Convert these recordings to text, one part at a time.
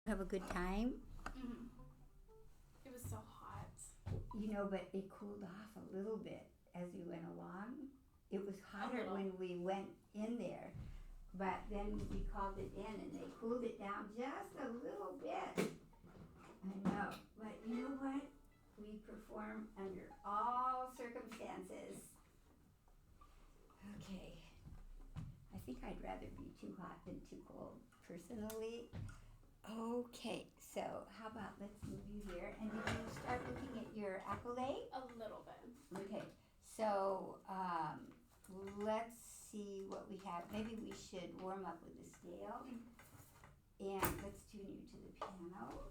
Have a good time? Mm-hmm. It was so hot. You know, but it cooled off a little bit as we went along. It was hotter when we went in there, but then we called it in and they cooled it down just a little bit. I know, but you know what? We perform under all circumstances. Okay. I think I'd rather be too hot than too cold, personally. Okay, so how about let's move you here. And did you start looking at your accolade? A little bit. Okay, so let's see what we have. Maybe we should warm up with the scale. And let's tune you to the piano.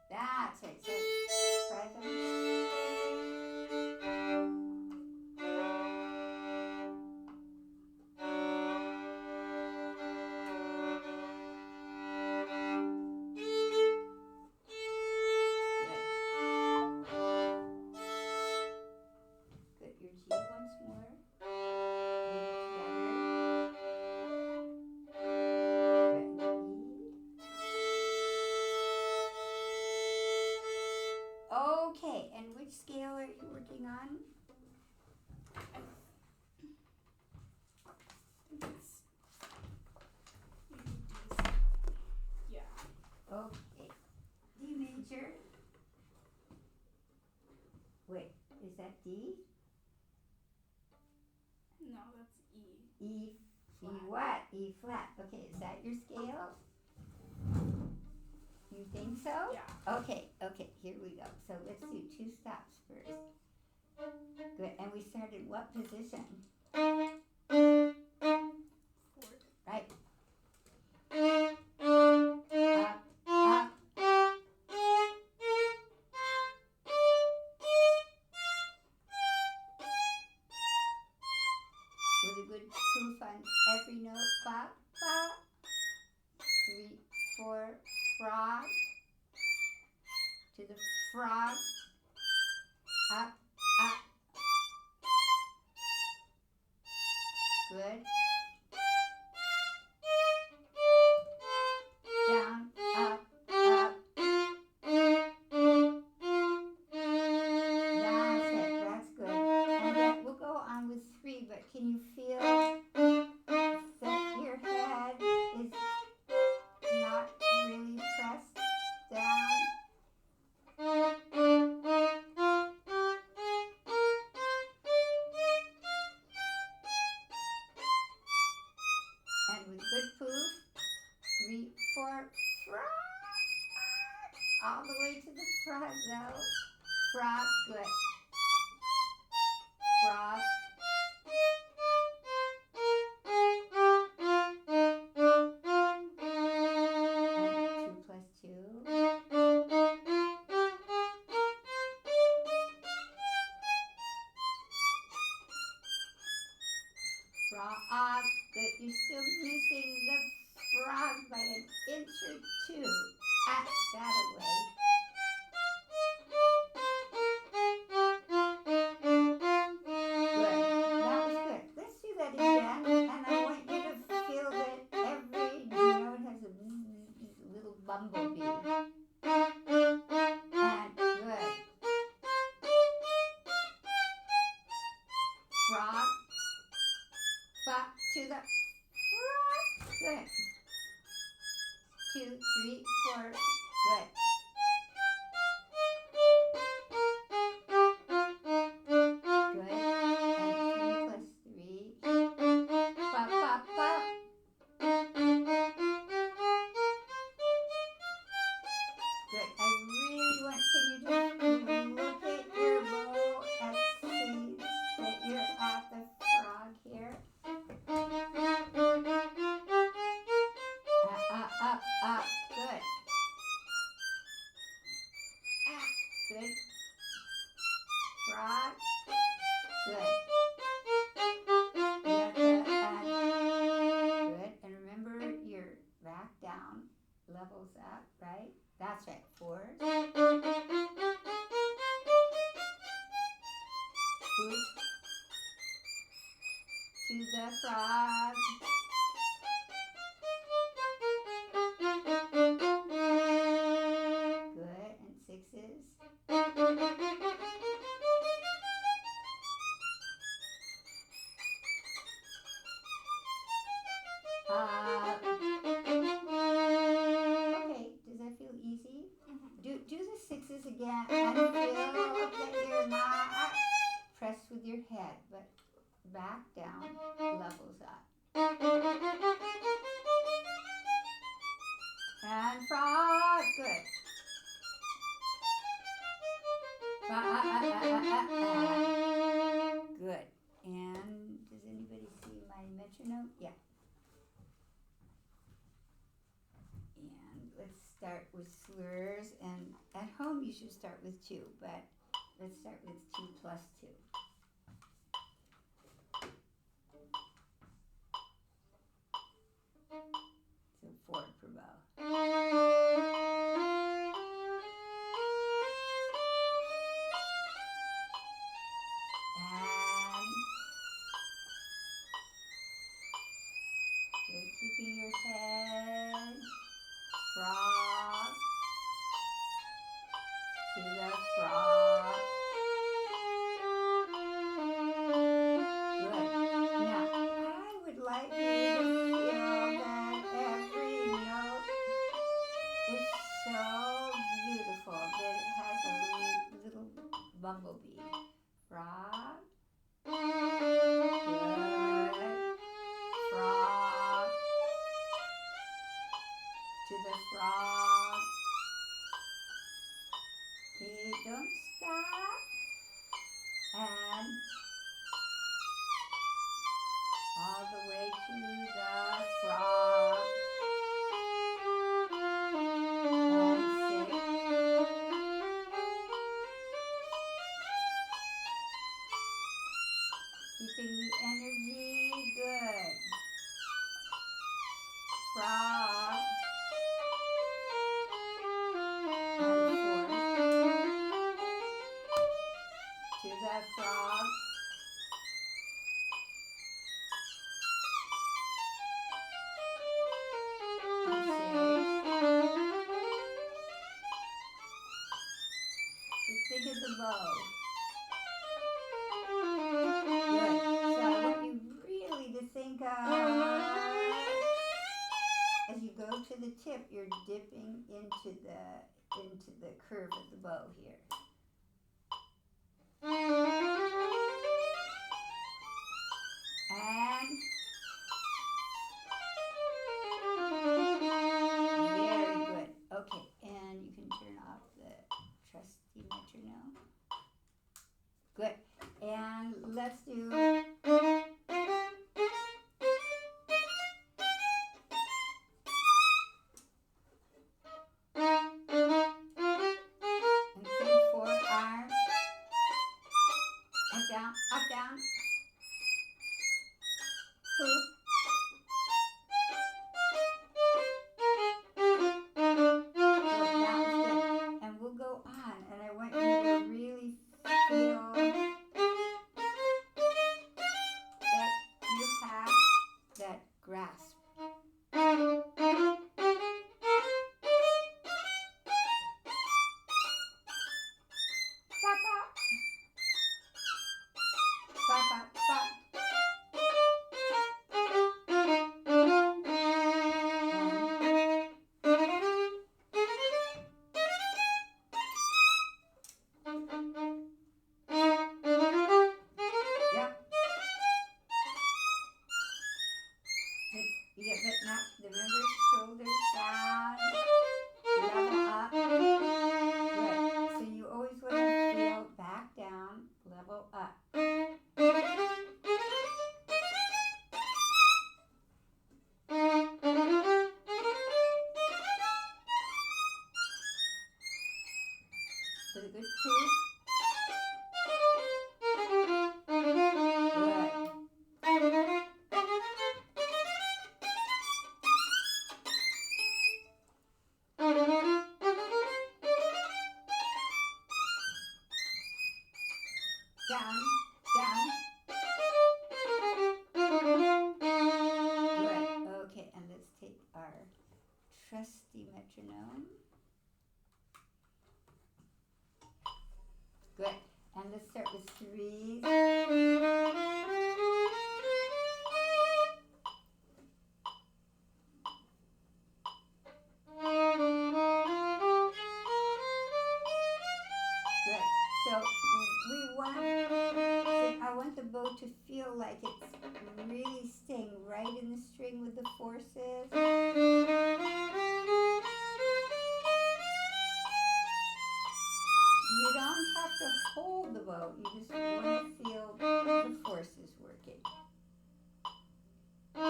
That's right. So present. Good. Your G once more. Okay, and which scale are you working on? Yeah. Okay. D major. Wait, is that D? No, that's E. E. Flat. E what? E flat. Okay, is that your scale? You think so? Yeah. Okay, here we go. So let's do 2 stops first. Good, and we start in what position? 4th. Right. Up, up. With a good proof on every note. Fa, fa. 3, 4, frog. To the frog. Up, up. Good. Down, up, up. That's it. That's good. And then we'll go on with 3, but can you feel that your head is not really pressed down? And with good poof, 3, 4, frog. All the way to the frog though. Frog, good. Frog. And 2 plus 2. Frog. Good. You're still missing the frog by an inch or 2. That away. Good. That was good. Let's do that again. And I want you to feel that every note has a little bumblebee. And good. Frog. Back to the frog. Good. 2, 3, 4. Good. Good. And 3 plus 3. Ba, ba, ba. Good. I really want you to look at your bow and see that you're at the frog here. Up. Good. Good. Frog. Good. Good. And remember your back down levels up, right? That's right. 4. Boot. To the frog. Good. And 6s. Okay, does that feel easy? Do the 6s again and feel that you're not pressed with your head, but back down, levels up. And frog, good. Good. And does anybody see my metronome? Yeah. And let's start with slurs. And at home you should start with 2, but let's start with 2 plus 2. So 4 per bow. And good, keeping your head. Frog. To the frog. Good. Now, I would like you to feel that every note is so beautiful that it has a little bumblebee. Frog. Good. Frog. To the frog. Okay, don't stop. And all the way to the frog. And 6. Keeping the energy, good. Frog. And 4. To the frog. And 6. Just think of the bow. Good. So I want you really to think of, as you go to the tip, you're dipping into the curve of the bow here. And very good. Okay, and you can turn off the trusty metronome. Good. And let's do and think 4 arms. Up, down, up, down. Boop. And we'll go on, and I want you to really feel with a good proof. Down, down. Good. Okay, and let's take our trusty metronome. Good. And let's start with threes. Good. So I want the bow to feel like it's really staying right in the string with the forces. You don't have to hold the bow, you just want to feel the forces working. Good,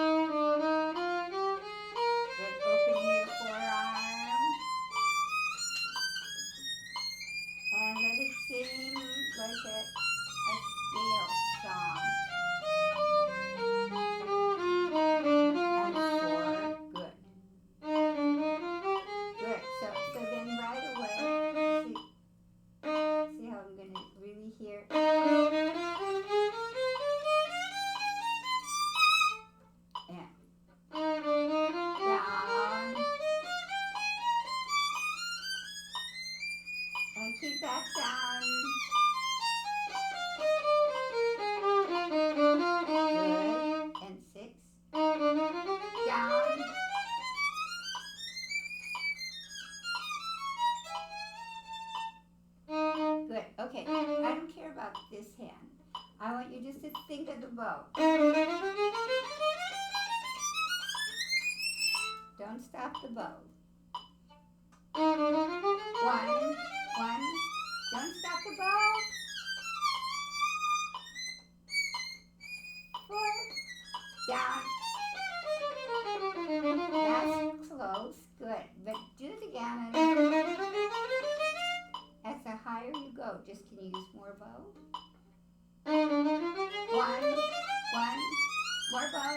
opening your forearm. And let it sing like a scale song. And four, good. Good, so then right away, see how I'm going to really hear? And down. And keep that sound. Good. And six. Down. Good. Okay. I don't care about this hand. I want you just to think of the bow. Don't stop the bow. One. Don't stop the bow. 4. Down. That's close. Good. But do it again. As the higher you go, just can you use more bow? 1. More bow.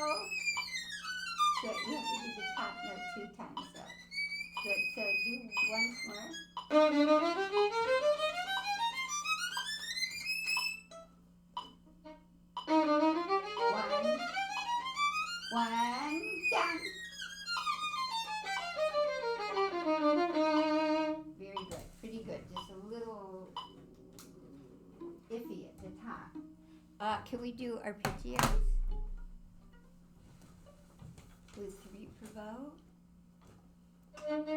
Good. You have to do the top note 2 times though. Good. So do once more. One, down. Very good, pretty good. Just a little iffy at the top. Can we do arpeggios? With 3 per bow. 2, 3.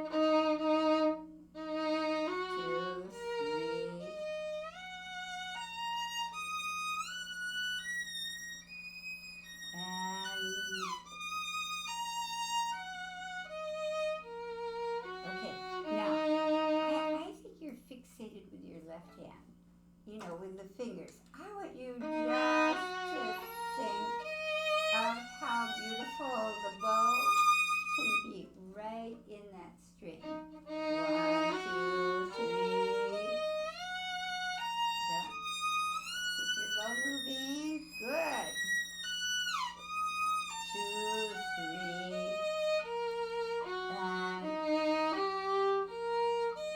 Okay, now, I think you're fixated with your left hand, with the fingers. I want you just to think of how beautiful the bow can be right in that string. 1, 2, 3. Keep your bow moving. Good. 2, 3. And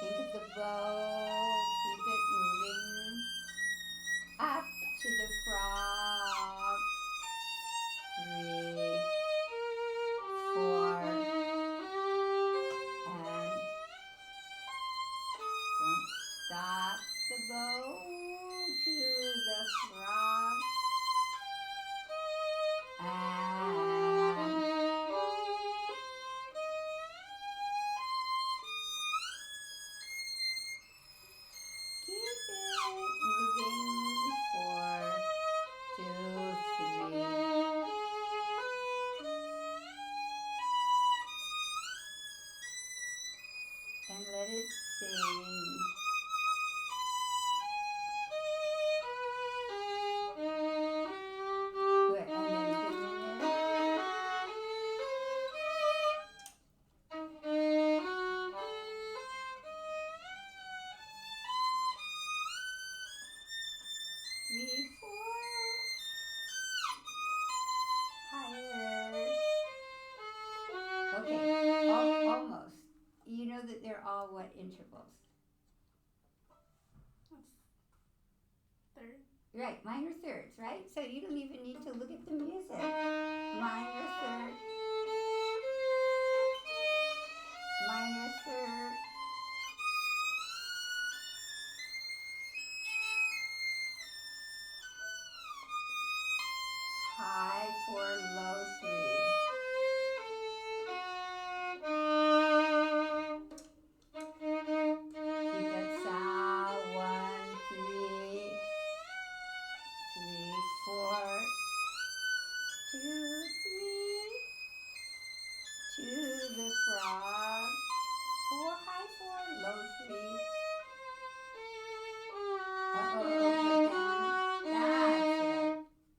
think of the bow. Keep it moving up to the frog. 3, 4. And don't stop the bow to the frog. And keep it moving. 4, 2, 3. And let it sing. Good. And then you know that they're all what intervals? Third. Right, minor thirds, right? So you don't even need to look at the music. Minor third. Minor third. High 4, low 3. Keep that sound. 1, 3, 3, 4, 2, 3. To the frog. 4, high 4, low 3. Uh-oh, but then that's it.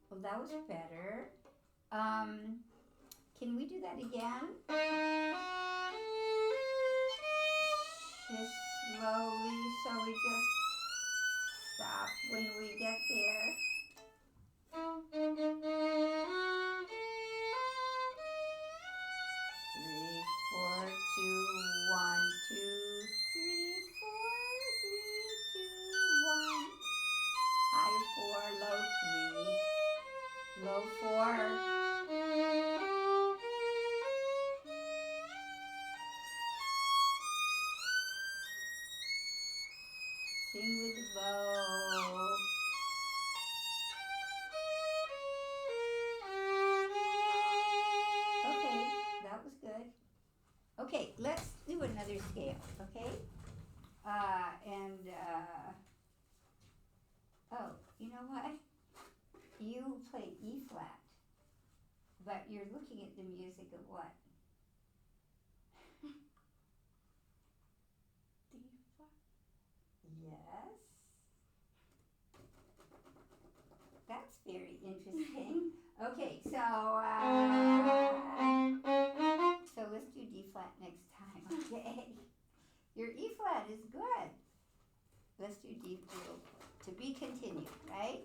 Well, that was better. Can we do that again? Just slowly, so we just stop when we get there. 3, 4, 2, 1, 2, 3, 4, 3, 2, 1. High 4, low 3, low 4. Sing with the bow. Okay, that was good. Okay, let's do another scale, okay? Oh, you know what? You play E flat, but you're looking at the music of what? D flat. Yes. That's very interesting. Okay, so let's do D flat next time, okay? Your E flat is good. Let's do D to be continued, right?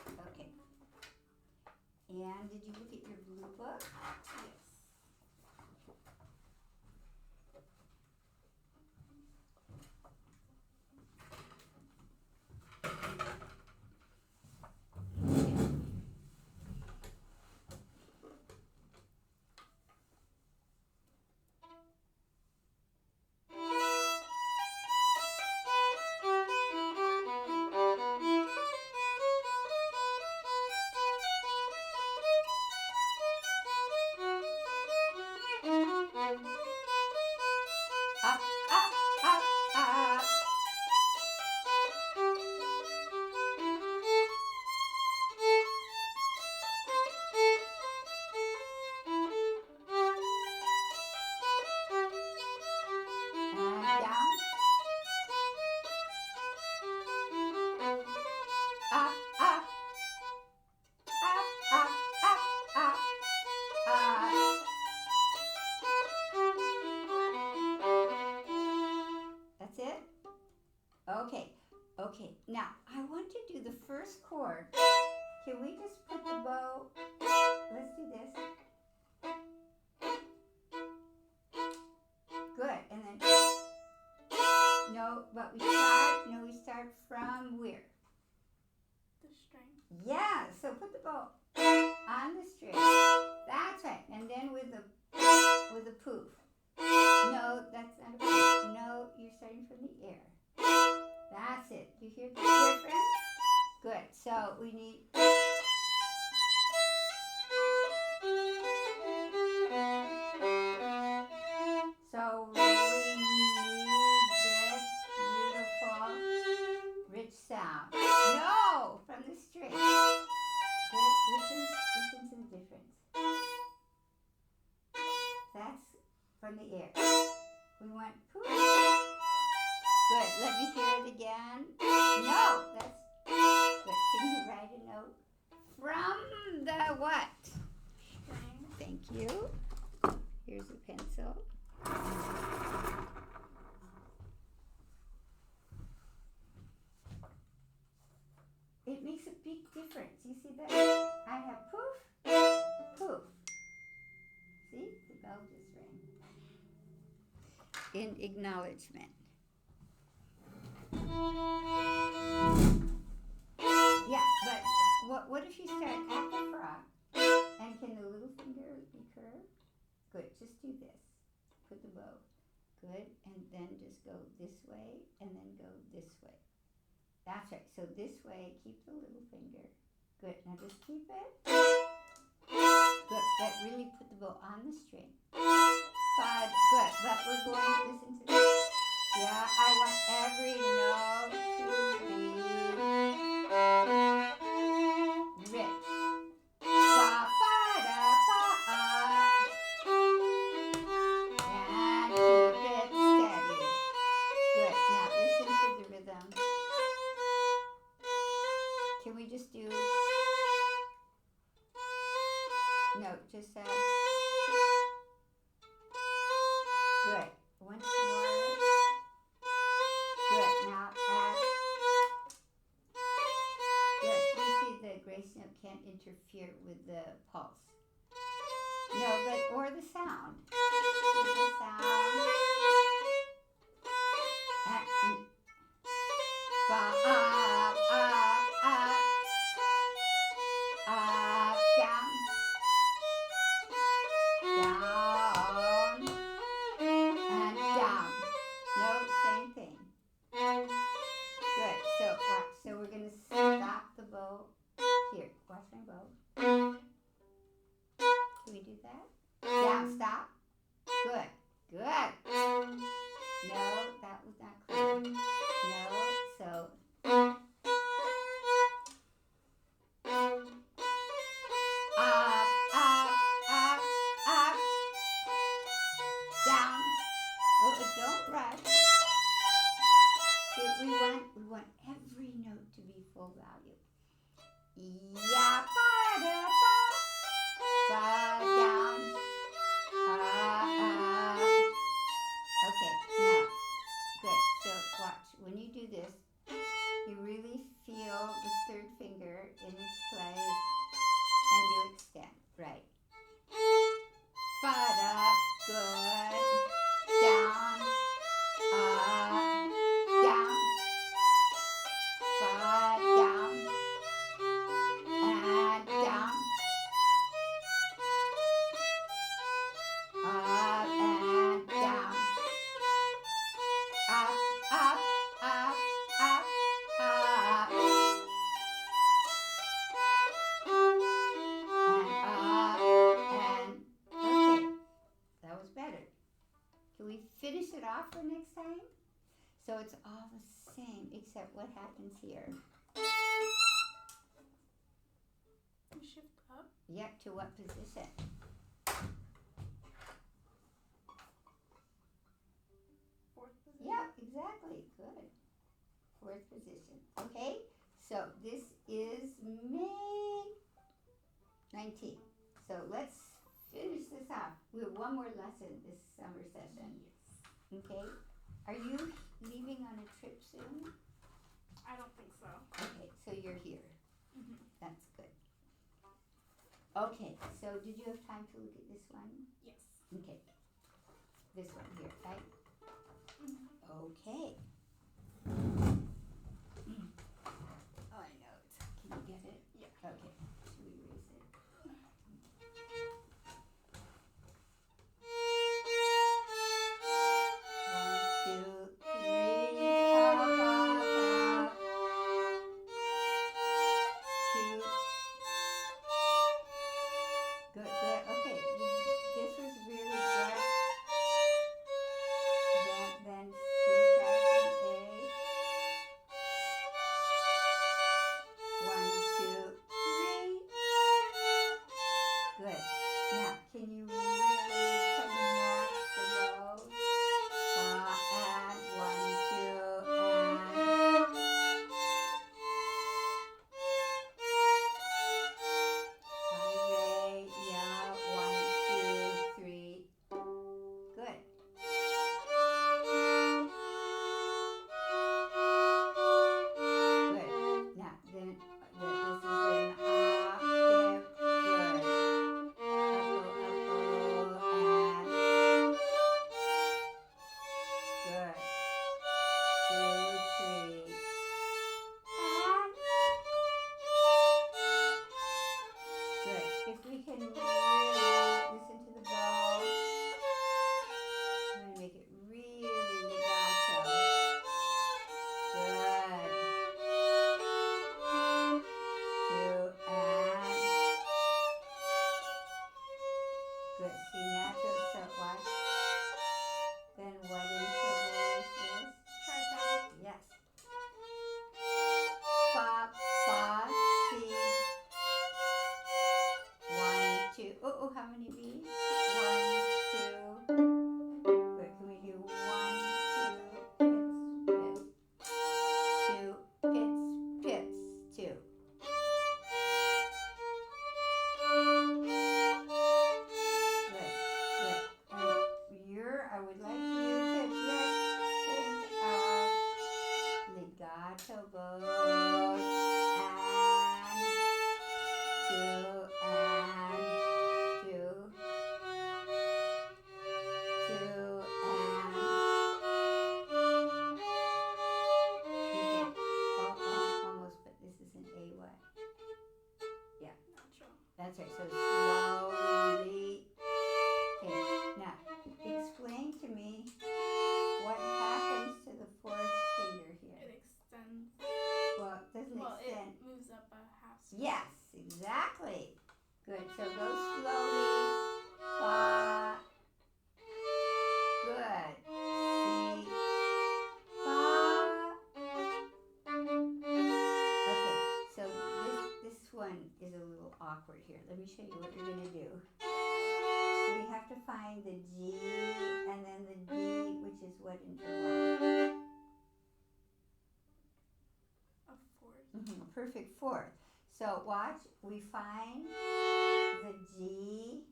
Okay. And did you look at your blue book? Yes. Up, up, up, up. And down. Up, up. Up, up, up, up. That's it? Okay, okay. Now, I want to do the first chord. Can we just put the bow? Let's do this. Good, and then, no, but we start from where? The string. Yeah, so put the bow on the string. That's right, and then with a poof. No, that's not a poof. No, you're starting from the air. That's it. You hear the difference? Good. So we need. So we need this beautiful, rich sound. No, from the string. Good. Listen to the difference. That's from the air. We want poof. Good. Let me hear it again. No, that's good. Can you write a note from the what? String. Thank you. Here's a pencil. It makes a big difference. You see that? I have poof, poof. See? The bell just rang. in acknowledgement. Yeah, but what if you start at the frog? And can the little finger be curved? Good, just do this. Put the bow. Good, and then just go this way, and then go this way. That's right, so this way, keep the little finger. Good, now just keep it. Good, that really put the bow on the string. 5, good, but we're going to listen to this. Yeah, I want every note to be rich. Ba, ba, da, ba, and keep it steady. Good, now listen to the rhythm. Can we just do, no, just that. Good, once more. Good, now add. Good, you see the grace note can't interfere with the pulse. No, but, or the sound. The sound. Ba, up, down. Down, and down. No, same thing. Good, so watch. So we're going to stop the bow here. Watch my bow. Can we do that? Down, stop. Good, good. No, that was not clear. No, so. Up, down. Oh, don't rush. We want every note to be full value. Ya, ba, da, ba, down, okay, now, good. So watch. When you do this, you really feel the third finger in its place, and you extend. Right. Ba-da, good. Down, down, ba, down, and down, up and down, up, up, up, up, up, and okay, that was better. Can we finish it off for next time? So it's all the same, except what happens here? We shift up. Yep, to what position? Fourth position. Yep, exactly. Good. Fourth position. Okay, so this is May 19th. So let's finish this off. We have one more lesson this summer session. Yes. Okay. Are you leaving on a trip soon? I don't think so. Okay, so you're here. Mm-hmm. That's good. Okay, so did you have time to look at this one? Yes. Okay. This one here, right? Mm-hmm. Okay. Oh, I know. Can you get it? Yeah. Okay. Should we erase it? One, two, three. Up, up, up. Two. Good, good. Okay. This was really good. Then C sharp Good. 2, 3. And good. If we can really listen to the bow, I'm going to make it really legato. Good. 2 and good. See, natural. So watch. Then what interval is this? Tritone. Yes. Fa, fa, si. 1, 2. Oh, how many beats? 1, 2. Good. Can we do 1, 2, pits, pits. 2, pits, 2. Good, good. And I would like you to just think of legato bows and 2 and 2, 2 and almost, but this is an A what? Yeah, Natural. that's right. So slowly. Okay, now explain to me what happens to the fourth finger here. It extends. Well, it doesn't extend. It moves up a half step. Yes, exactly. Good. So go slowly. Fa. Good. Si. Fa. Okay, so this one is a little awkward here. Let me show you what you're going to do. We have to find the G and then the D, which is what interval? A fourth. A perfect fourth. So watch, we find the G,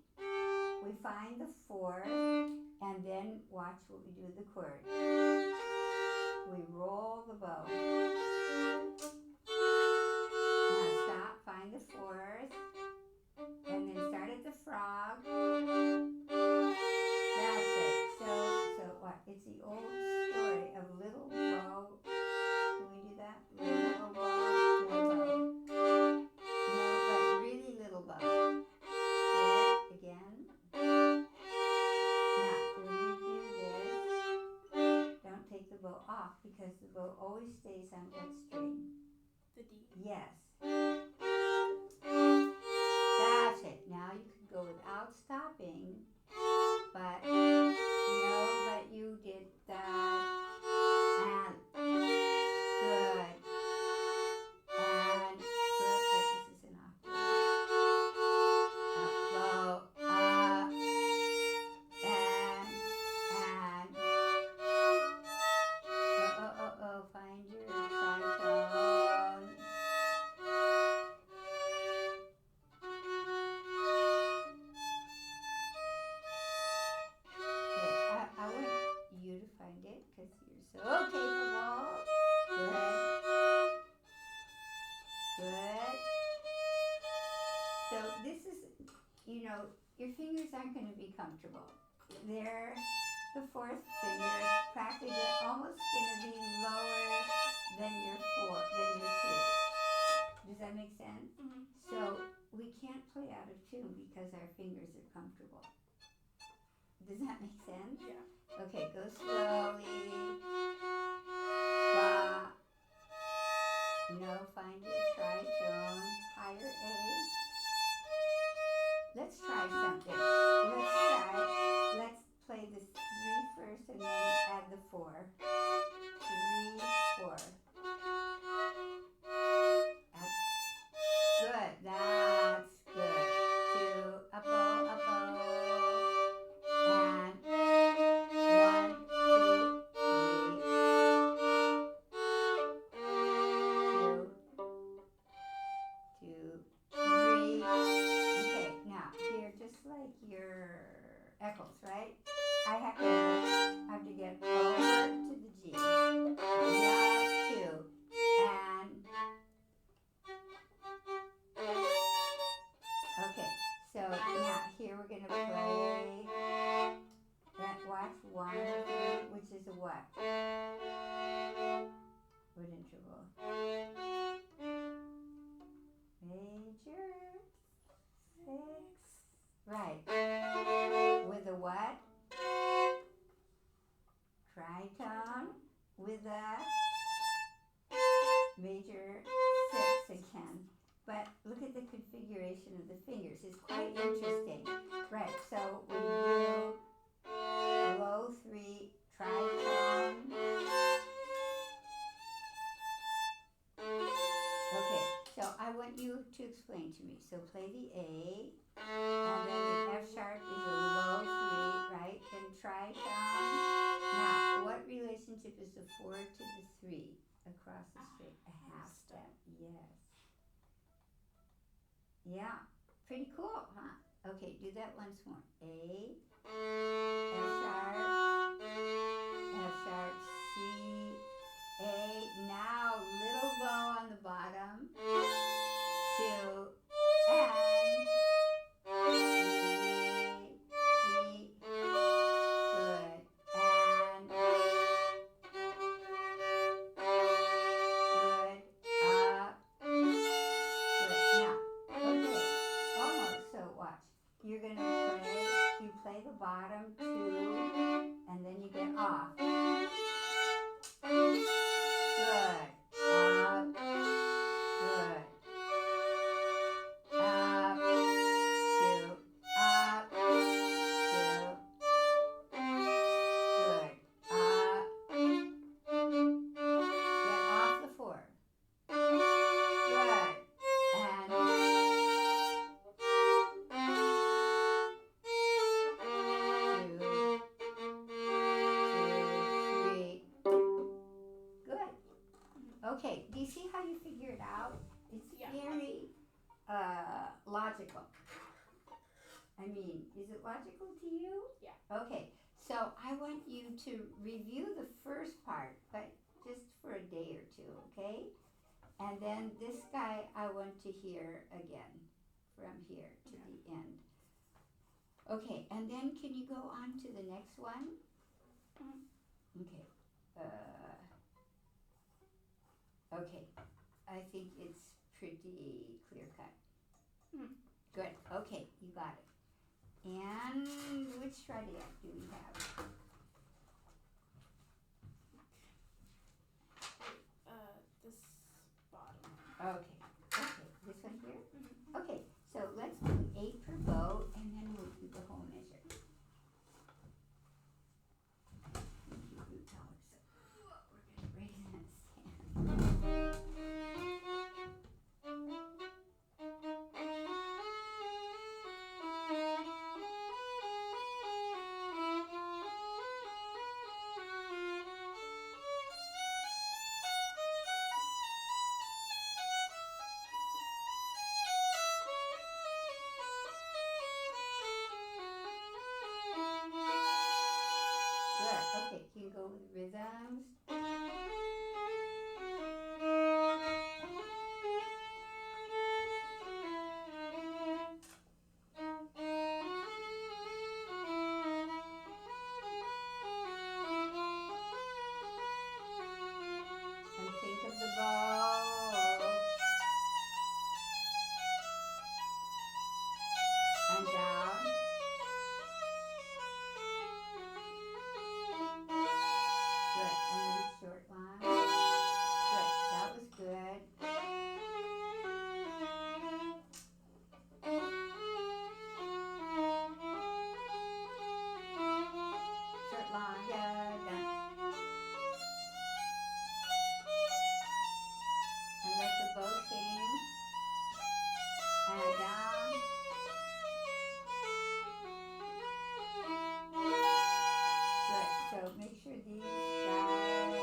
we find the fourth, and then watch what we do with the chord. We roll the bow. Now stop, find the fourth, and then start at the frog. That's it. So what? It's the old story of little bow. Can we do that? Little bow, little bow. No, but really little bow. Good. Again. Now, when you do this, don't take the bow off because the bow always stays on what string? The D. Yes. That's it. Now you can go without stopping, but you did that. And good. And good. But this is an octave. Up, bow, up, and. Find your tritone. I want you to find it because you're so capable. Good. Good. So this is, your fingers aren't going to be comfortable. They're the fourth finger is practically almost going to be lower than your two. Does that make sense? Mm-hmm. So we can't play out of tune because our fingers are comfortable. Does that make sense? Yeah. Okay, go slowly. Fa. Find your tritone. Higher A. Let's try something. Let's play the 3 first and then add the 4. 3, 4. Good. That's good. 2, up bow, up bow. And 1, 2, what? What interval? Major 6. Right. With a what? Tritone. With a major 6 again. But look at the configuration of the fingers. It's quite interesting. Right, so we do low 3, tritone. Okay, so I want you to explain to me. So play the A, and then the F sharp is a low 3, right? Then tritone. Now, what relationship is the 4 to the 3 across the string? A half step, yes. Yeah, pretty cool, huh? Okay, do that once more. A, F sharp, C, A. Now, little bow on the bottom. 2, and D, good, and good, up, good. Now, okay, almost. So watch. You're gonna play. You play the bottom 2, and then you get off. Good. Up. Good. Up. 2. Up. 2. Good. Up. Get off the 4. Good. And 2, 3. Good. Okay, do you see how you figure it out? It's very logical. I mean, is it logical to you? Yeah. Okay, so I want you to review the first part, but just for a day or 2, okay? And then this guy I want to hear again from here to the end. Okay, and then can you go on to the next one? Okay. Okay, I think it's pretty clear cut. Good, okay, you got it. And which Schradieck do we have? This bottom. Okay, this one here? Okay, so let's do 8 per bow, and then we'll do the whole measure. Thank you, blue color. So we're gonna raise and stand. Good, okay, can you go with rhythms? And think of the bow. And down. Good, and then short line. Good, that was good. Short line, yeah, done. And let the bow sing. And down. Good, so make sure these guys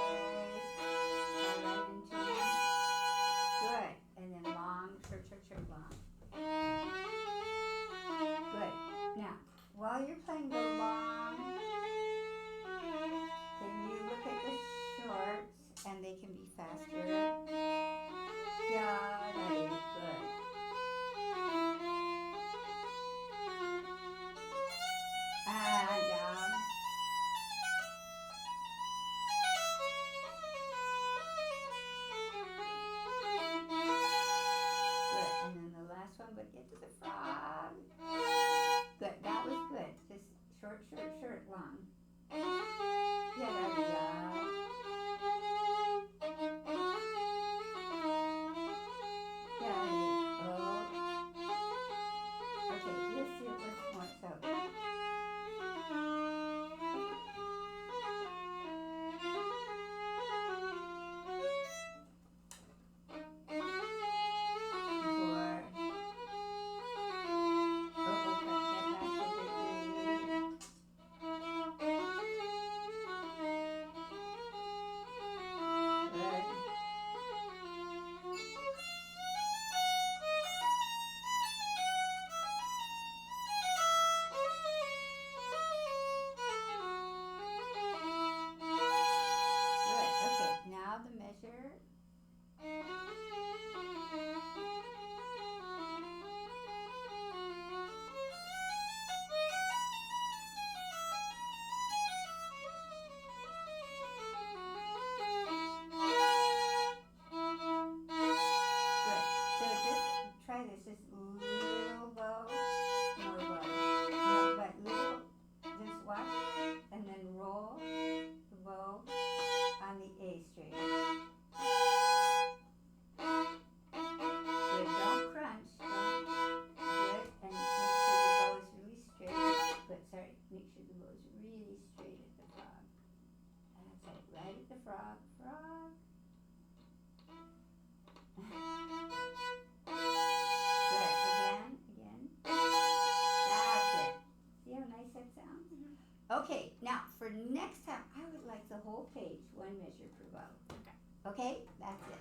page, one measure per bow. Okay. Okay, that's it.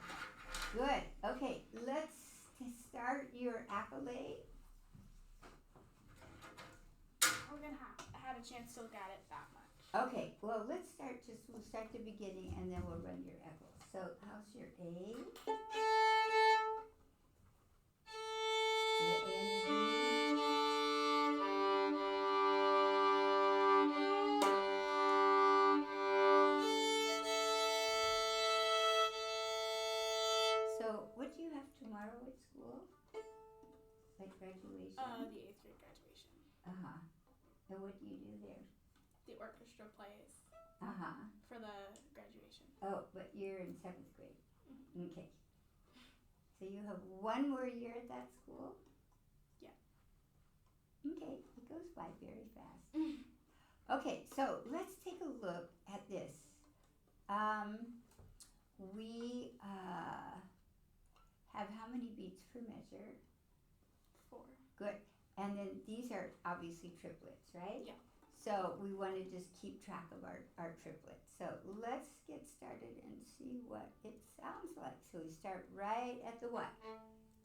Good. Okay, let's start your Accolay. We're gonna have. I had a chance to look at it that much. Okay, well, we'll start the beginning and then we'll run your Eccles. So, how's your A? The A and the D. So, what do you have tomorrow at school? Like graduation? The 8th grade graduation. Uh-huh. And what do you do there? The orchestra plays Uh-huh. for the graduation. Oh, but you're in 7th grade. Mm-hmm. Okay. So you have one more year at that school? Yeah. Okay, it goes by very fast. Okay, so let's take a look at this. We have how many beats per measure? 4. Good. And then these are obviously triplets, right? Yeah. So we want to just keep track of our triplets. So let's get started and see what it sounds like. So we start right at the what?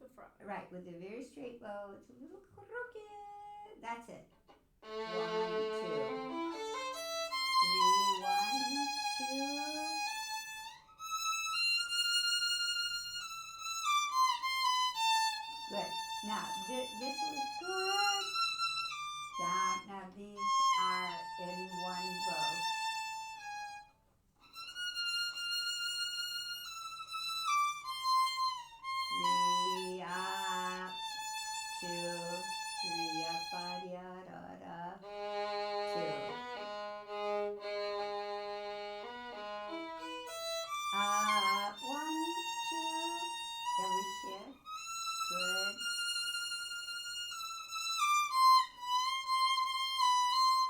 The front. Right, with a very straight bow. It's a little crooked. That's it. 1, 2, 3, 1, 2. Good. Now, this was good. Down. Now, these are in one bow. 3 up, 2, 3 up, da da da, 2. Up, 1, 2. Then we shift. Good.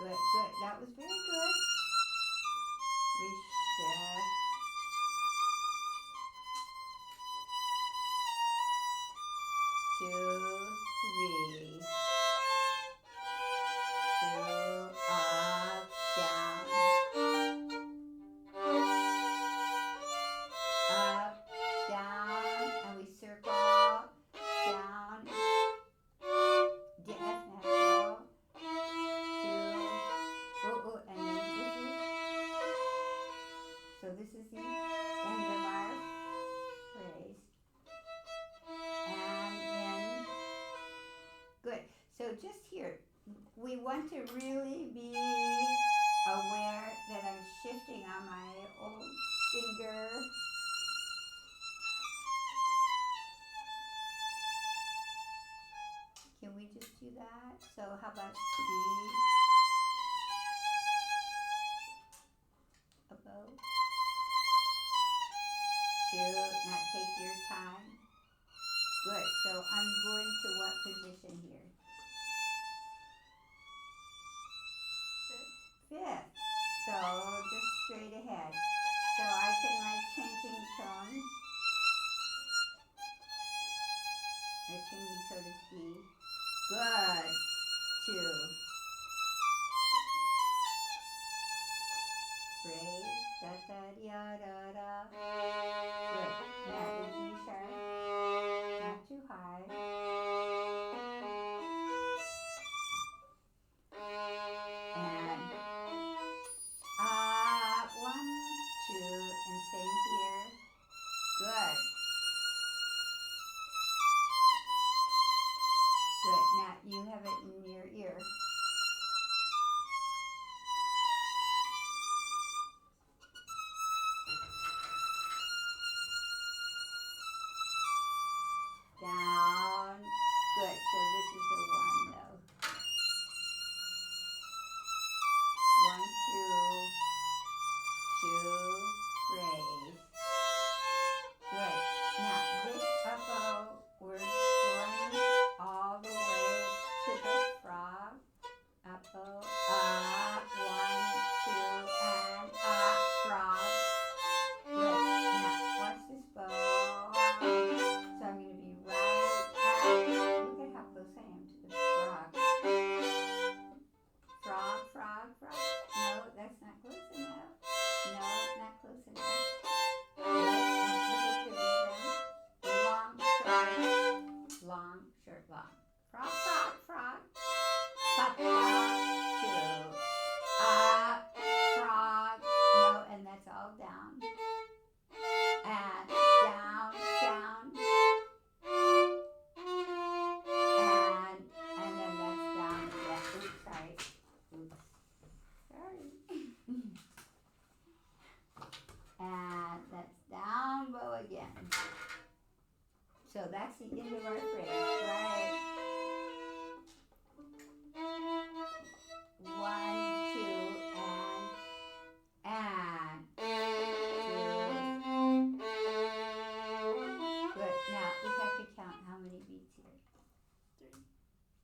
Good, good. That was very good. We shift. 2, 3. 2 up, down. Up, down, and we circle down. D, F natural. 2. And then this is the end of our phrase. And then, good. So just here, we want to really be aware that I'm shifting on my old finger. Can we just do that? So how about C? A bow. 2. Now take your time. Good. So I'm going to what position here? 5th. So just straight ahead. So I can like changing tone. Or changing tone is E. Good. 2. Phrase. Da da da da da. Good. Now the G sharp. Not too high. And up, 1, 2, and same here. Good. Good. Now you have it in your ear. So that's the end of our phrase, right? 1, 2, and 2. Good. Now we have to count how many beats here. 3.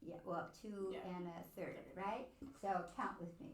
Yeah, well, 2 Yeah. and a third, right? So count with me.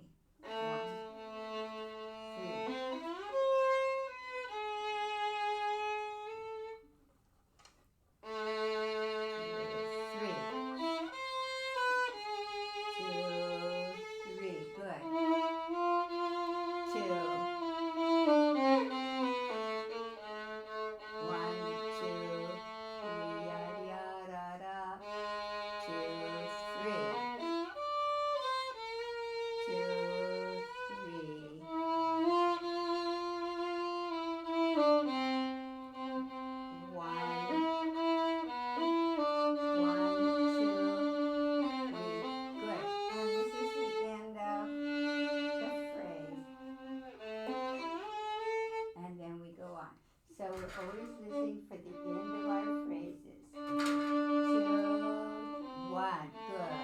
1, 3.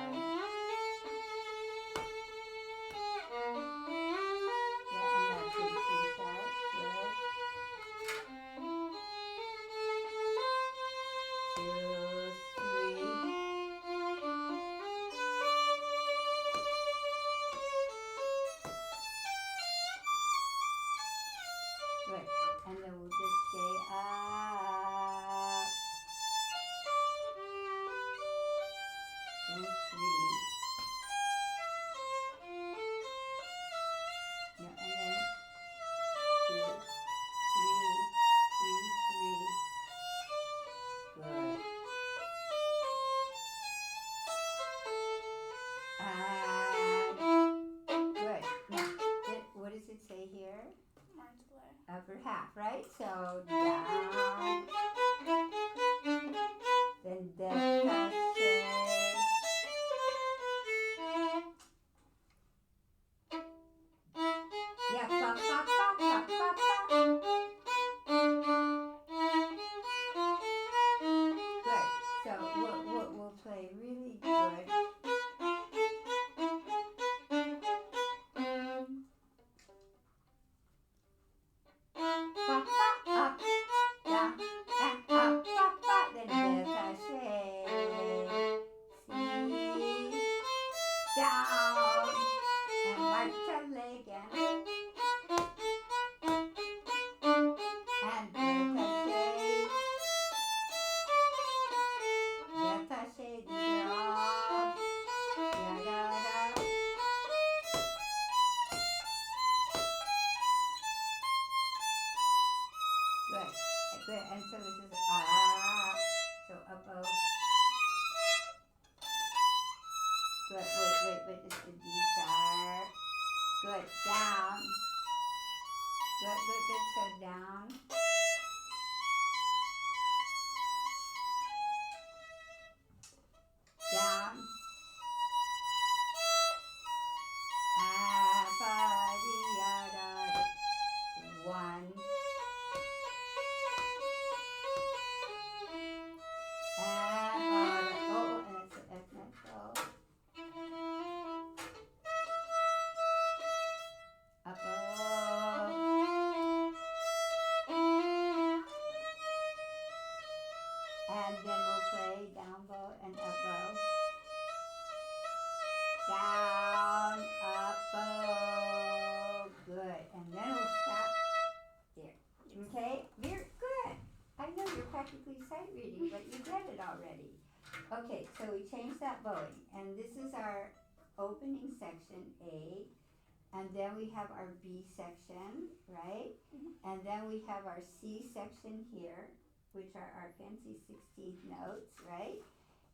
16th notes, right?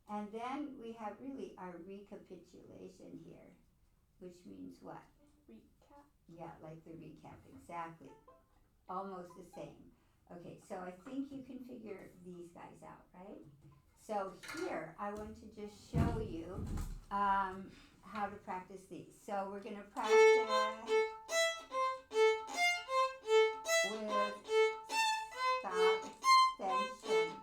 And then we have really our recapitulation here, which means what? Recap. Yeah, like the recap, exactly. Almost the same. Okay, so I think you can figure these guys out, right? So here, I want to just show you how to practice these. So we're going to practice with stop extension.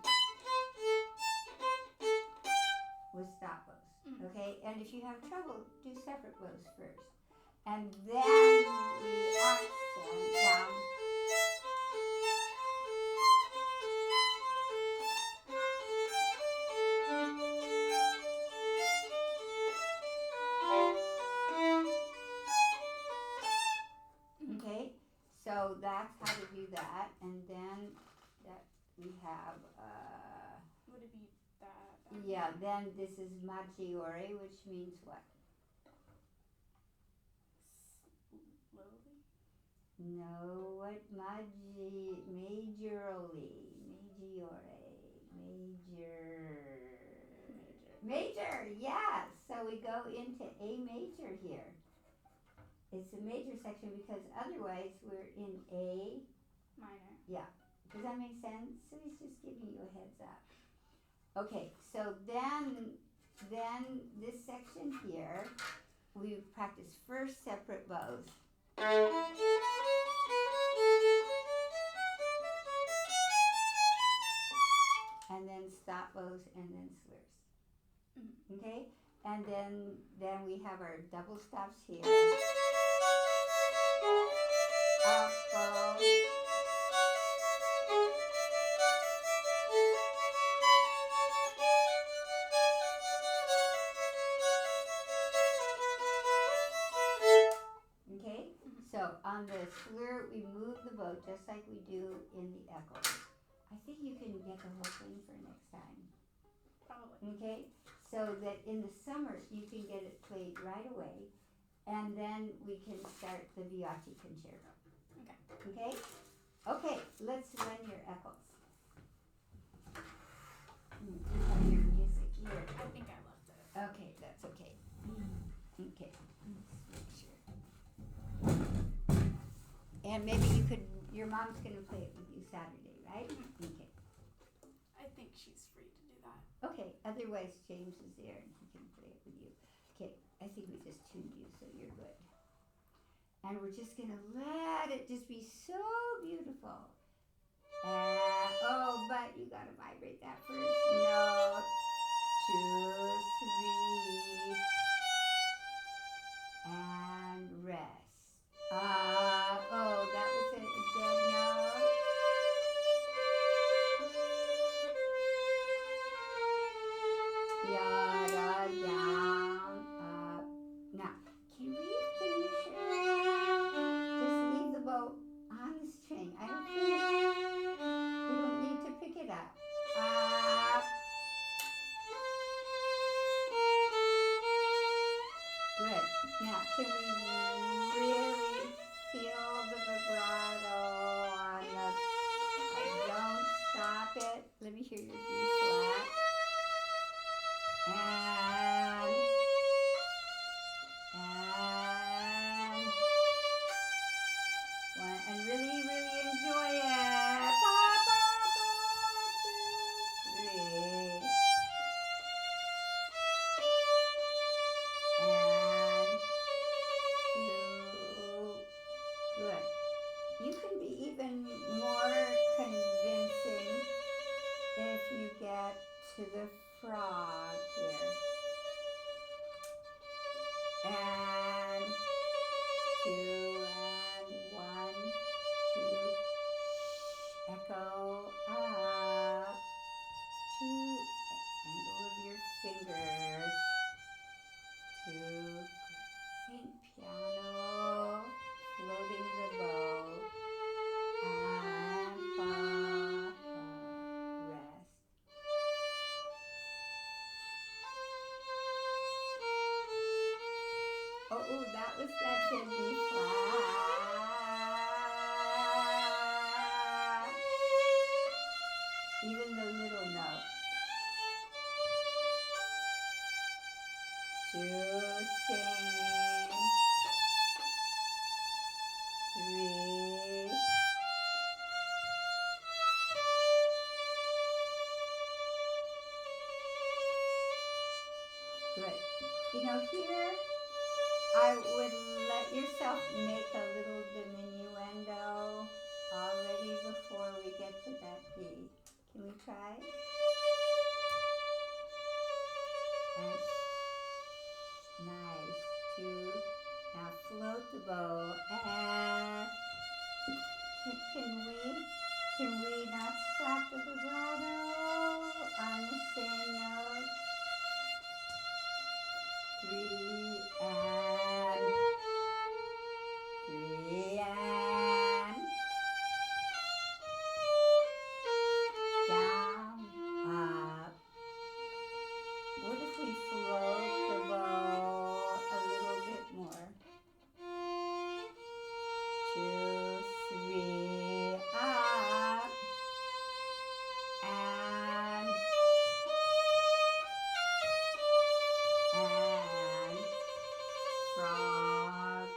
if you have trouble, do separate bows first. And then we accent down. Okay, so that's how to do that. And then that we have, Would it be that? yeah, then this is maggiore, which means what? Slowly? No, what majorly, major, yes. So we go into A major here. It's a major section because otherwise we're in A Minor. Yeah. Does that make sense? So he's just giving you a heads up. Okay, so then this section here, we practice first separate bows. And then stop bows and then slurs. Mm-hmm. Okay? And then we have our double stops here. Up bow. Okay? So on the slur, we move the bow just like we do in the Eccles. I think you can get the whole thing for next time. Probably. Okay? So that in the summer you can get it played right away, and then we can start the Vivace concerto. Okay. Okay? Okay, let's run your Eccles. You have your music here. I think I left it. Okay, that's okay. Okay, let's make sure. And maybe your mom's gonna play it with you Saturday, right? Mm-hmm. Okay. I think she's free to do that. Okay, otherwise James is there and he can play it with you. Okay, I think we just tuned you so you're good. And we're just gonna let it just be so beautiful. Oh, but you gotta vibrate that first note. 2, 3, and rest. Oh, that was a dead note. Yada, down, up. Now, can you just leave the bow on the string? I don't think we don't need to pick it up. Good. Now, can we really feel the vibrato on the... Don't stop it. Let me hear your B flat. And one, and really, really enjoy it. Ba, ba, ba, 2, 3. And 2. Good. You can be even more convincing if you get to the frog here. And 2 and 1, 2. Echo up. 2. Angle of your fingers. 2. Think piano. Floating the bow. And fa, rest. Oh, that was that dead B flat. Even the little note. 2, sing. 3. Good. Here I would let yourself make a little diminuendo already before we get to that B. Can we try? And bow. And can we not stop the vibrato on the same note? 3 and 3 and down, up. What if we float the bow a little bit more? 2, 3, up, and frog,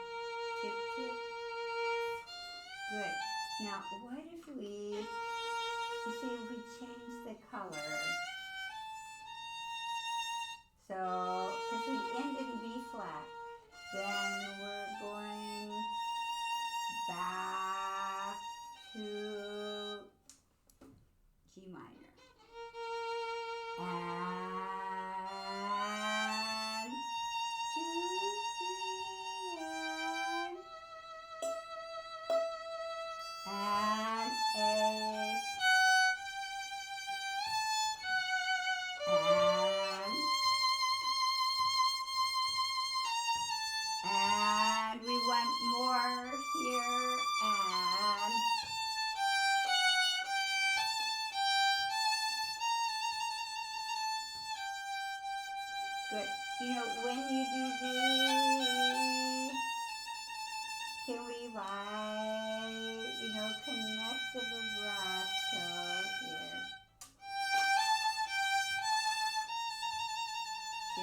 tip, tip. Good. Now, what if we, you see, if we change the color? So, if we end in B flat, then we're going back to G minor. And 2, 3, and A, and we want more here, and good. You know, when you do these, can we connect the vibrato here? 2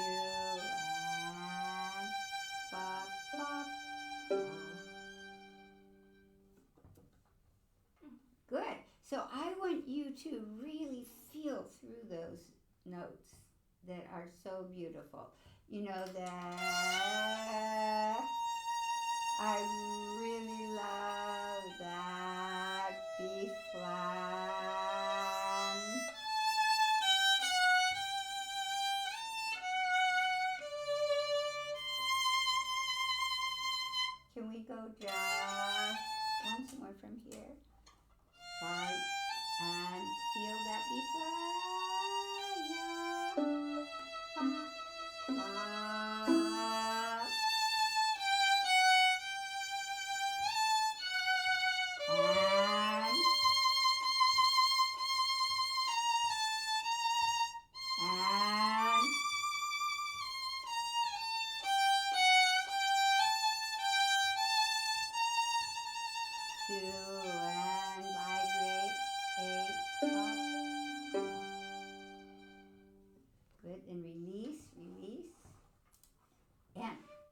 and pop, pop, pop. Good. So I want you to really feel through those notes that are so beautiful. You know that I really love that B flat. Can we go just once more from here? 5 and feel that B flat.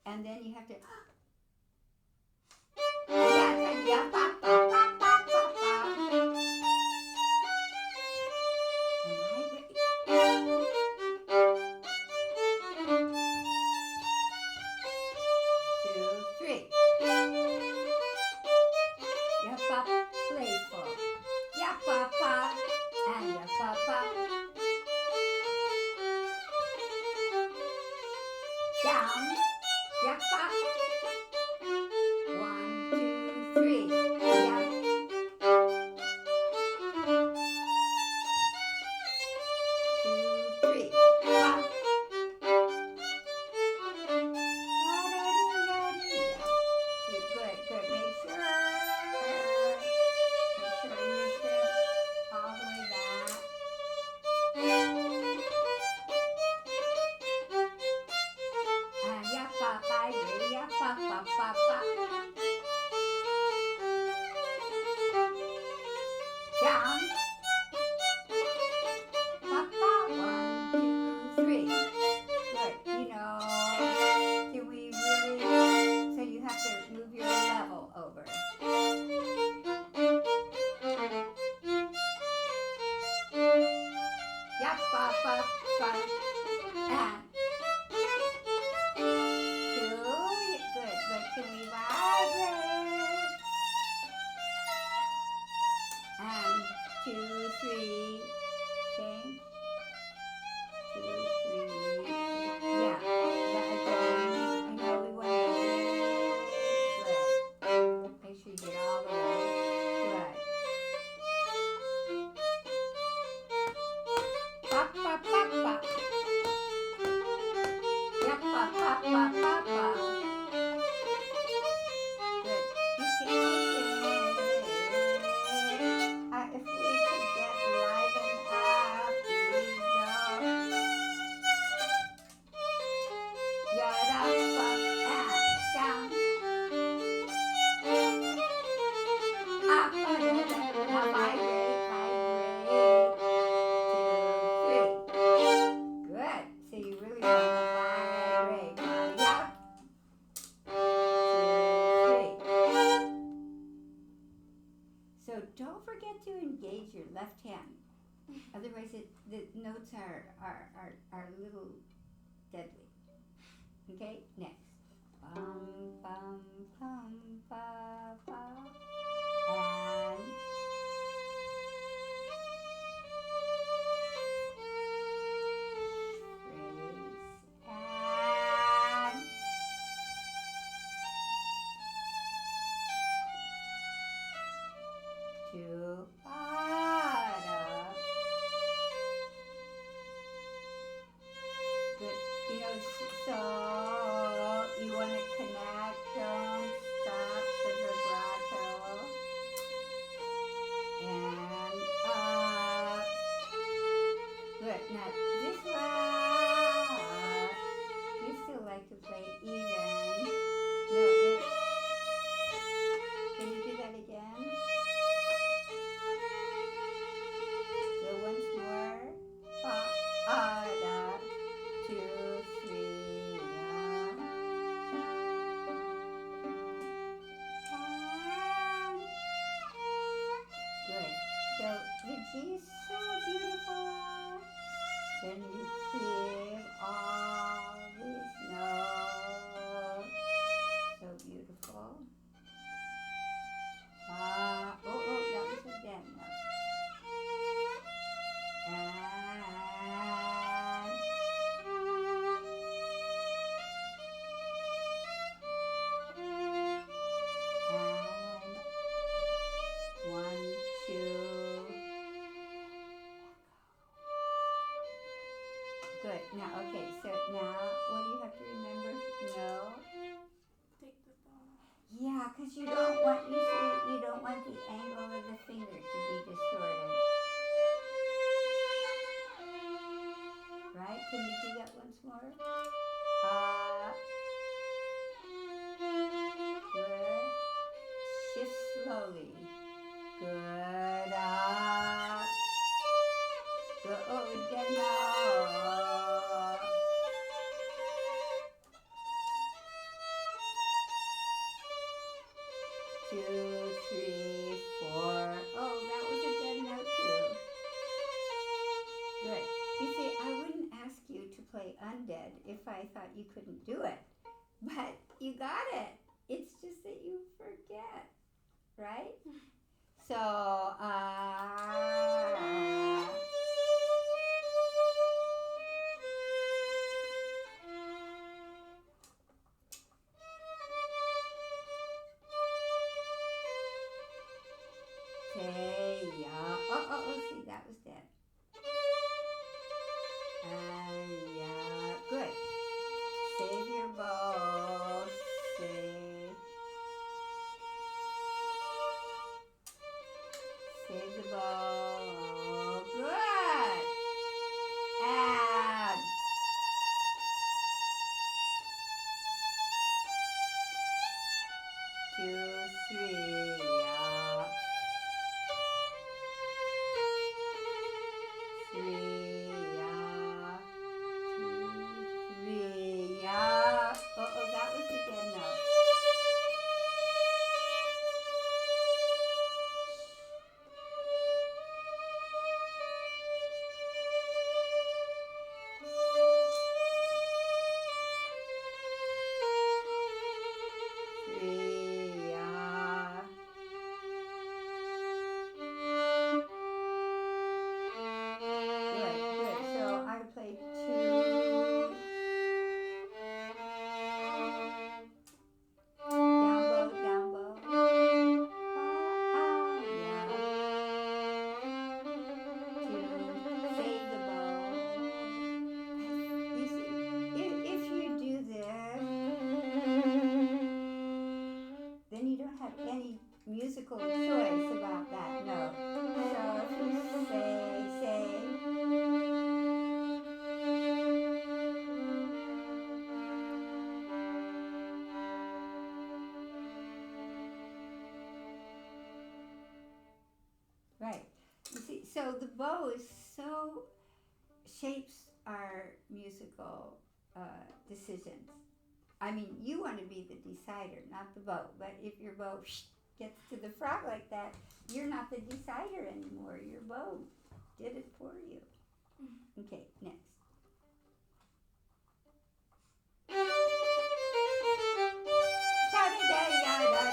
And then you have to playful. And down. 1, 2, 3. Yeah. 2, 3. Pop. Good. Make sure you step all the way back. Down. 1, 2, 3. Good. Can we really? So you have to move your level over. Yep. And 2. Good. But can we vibrate? And 2, 3. Change. 2, 3. Yeah. That again. We want to. Good. engage your left hand. Otherwise, the notes are a little deadly. Okay, next. Bum, bum, bum, ba, ba. And to para. Good. You know, so you want to connect, don't stop the vibrato. And good. Now this one, you still like to play even. No, can you do that again? So once more. Da, 2, 3, good. So the G is so beautiful. Then you keep all these notes. So beautiful. That was a dead note. And one, two. Good. Now, okay. So now, what do you have to remember? No. Take the thumb. Yeah, because you don't want the angle of the finger to be distorted. Right? Can you do that once more? Good. Shift slowly. Good. Good. Oh, dead note. Two, three, four. Oh, that was a dead note too. Good. You see, I wouldn't ask you to play undead if I thought you couldn't do it. But you got it. It's just that you forget. Right? So, okay, yeah. Oh, see, that was dead. Yeah, good. Save your bow. Save the bow. Good. Add. Two, three, yeah. Three, yeah. Two, three, yeah. That was a dead note. Musical choice about that note. So if you say, right. You see, so the bow is so shapes our musical decisions. I mean, you want to be the decider, not the bow. But if your bow gets to the frog like that, you're not the decider anymore. Your bow did it for you. Okay, next.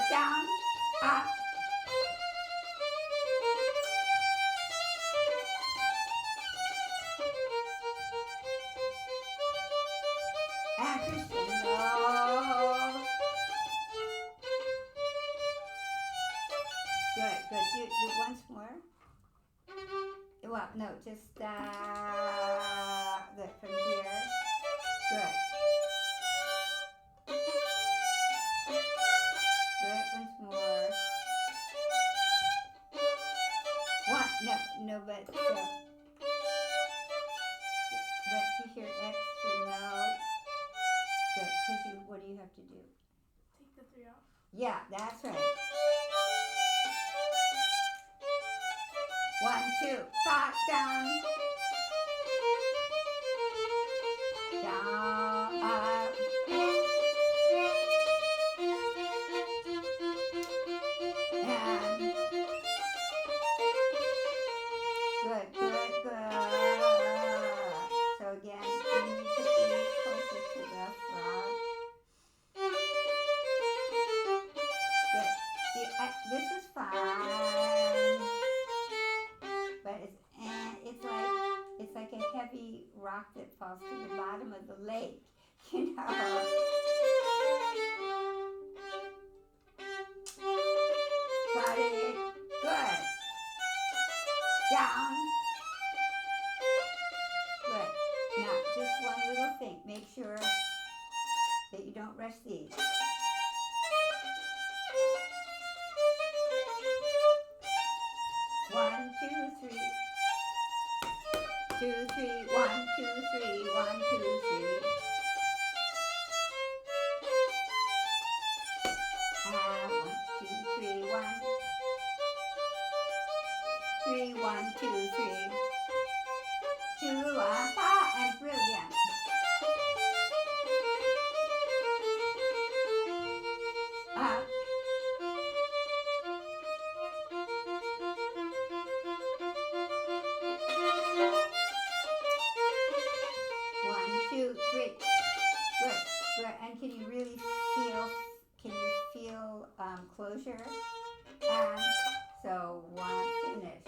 Down, up. And crescendo. Good. Do once more. Well, no, just from here. Good. Good. Once more. One. No, but you hear extra note. Good. Because what do you have to do? Take the 3 off. Yeah, that's right. 1, 2, 5, down. Down, up. And good. So again, you need to be closer to the frog. Good. See, this is fine. But it's like a heavy rock that falls to the bottom of the lake, you know. Got it. Good. Down. Good. Now, just one little thing. Make sure that you don't rush these. One, two, three. 2, 3, 1, 2, 3, 1, 2, 3. And 1, 2, 3, 1. 3, 1, 2, 3. 2, 1, 5, and brilliant. Up. Good. And can you really feel closure? And so 1, finish.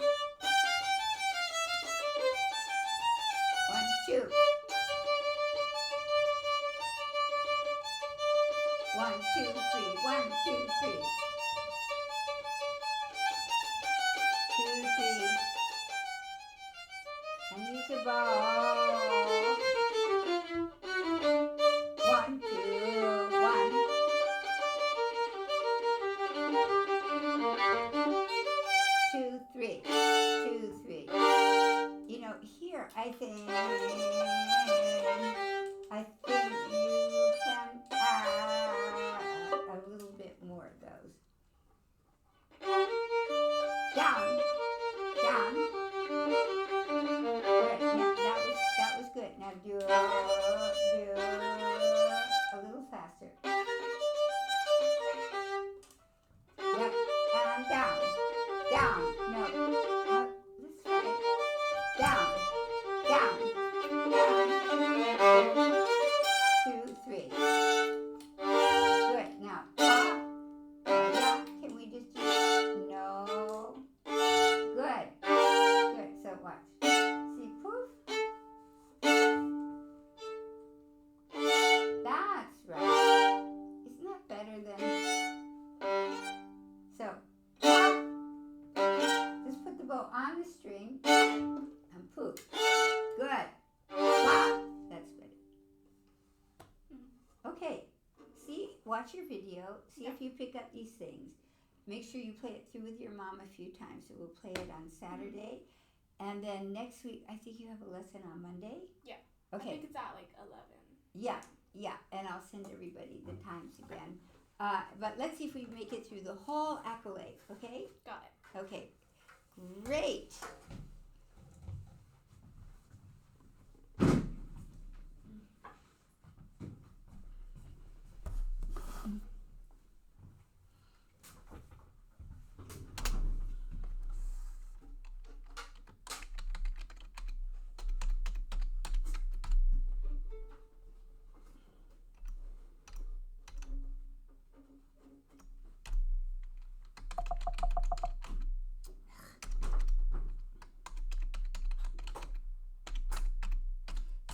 1, 2. 1, 2, 3. 1, 2, 3. 2, 3. And use your bow. 1, 2, 1. 2, 3. 2, 3. You know, here I think you can add a little bit more of those. Down. Good. Now, that was good. Now do a little faster. Yep. And down. No. This way. Down. 2, 3. Good. Now, pop. Yeah. Can we just do no? Good. So watch. See, poof. That's right. Isn't that better than... So, pop. Just put the bow on the string and poof. Good. Pop. That's better. Okay. See, watch your video. See if you pick up these things. Make sure you play it through with your mom a few times. So we'll play it on Saturday. And then next week, I think you have a lesson on Monday? Yeah. Okay. I think it's at like 11. Yeah. And I'll send everybody the times again. But let's see if we make it through the whole Accolay, okay? Got it. Okay. Great.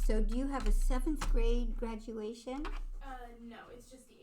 So do you have a 7th grade graduation? No, it's just the